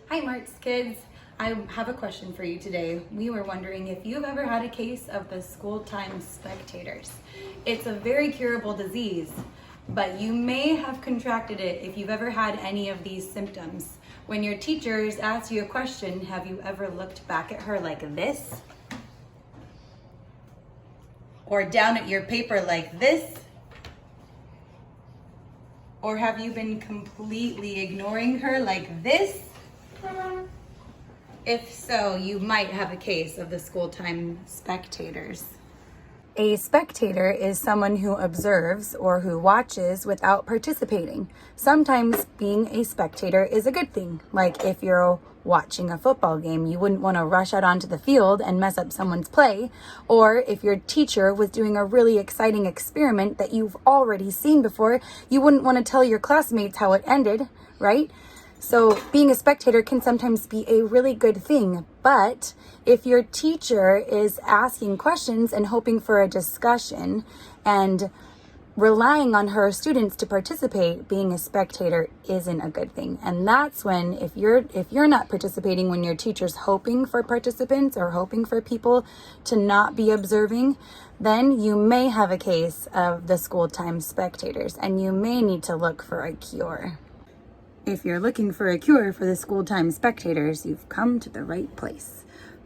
Hi Marks kids, I have a question for you today. We were wondering if you've ever had a case of the school time spectators. It's a very curable disease, but you may have contracted it if you've ever had any of these symptoms. When your teachers ask you a question, have you ever looked back at her like this? Or down at your paper like this? Or have you been completely ignoring her like this? If so, you might have a case of the school time spectators. A spectator is someone who observes or who watches without participating. Sometimes being a spectator is a good thing. Like if you're watching a football game, you wouldn't want to rush out onto the field and mess up someone's play. Or if your teacher was doing a really exciting experiment that you've already seen before, you wouldn't want to tell your classmates how it ended, right? So being a spectator can sometimes be a really good thing, but if your teacher is asking questions and hoping for a discussion and relying on her students to participate, being a spectator isn't a good thing. And that's when, if you're not participating when your teacher's hoping for participants or hoping for people to not be observing, then you may have a case of the school time spectators and you may need to look for a cure. If you're looking for a cure for the school time spectators, you've come to the right place.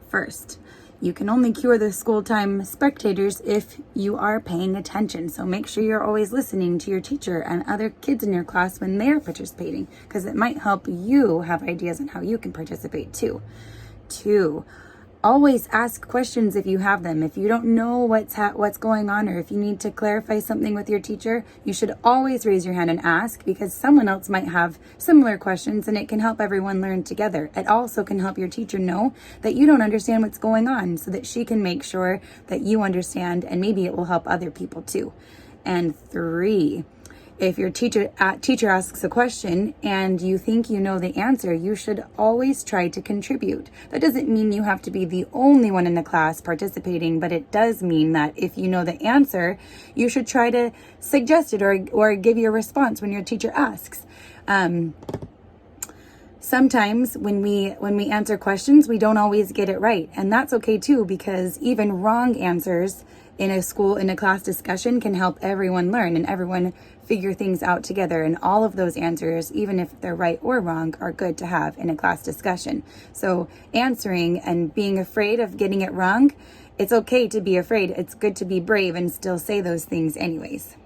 First, you can only cure the school time spectators if you are paying attention. So make sure you're always listening to your teacher and other kids in your class when they're participating, because it might help you have ideas on how you can participate too. Two, always ask questions if you have them. If you don't know what's going on, or if you need to clarify something with your teacher, you should always raise your hand and ask, because someone else might have similar questions and it can help everyone learn together. It also can help your teacher know that you don't understand what's going on so that she can make sure that you understand, and maybe it will help other people too. And three, if your teacher asks a question and you think you know the answer, you should always try to contribute. That doesn't mean you have to be the only one in the class participating, but it does mean that if you know the answer, you should try to suggest it or give your response when your teacher asks. Sometimes when we answer questions, we don't always get it right. And that's okay too, because even wrong answers in a class discussion can help everyone learn and everyone figure things out together. And all of those answers, even if they're right or wrong, are good to have in a class discussion. So answering and being afraid of getting it wrong, it's okay to be afraid. It's good to be brave and still say those things anyways.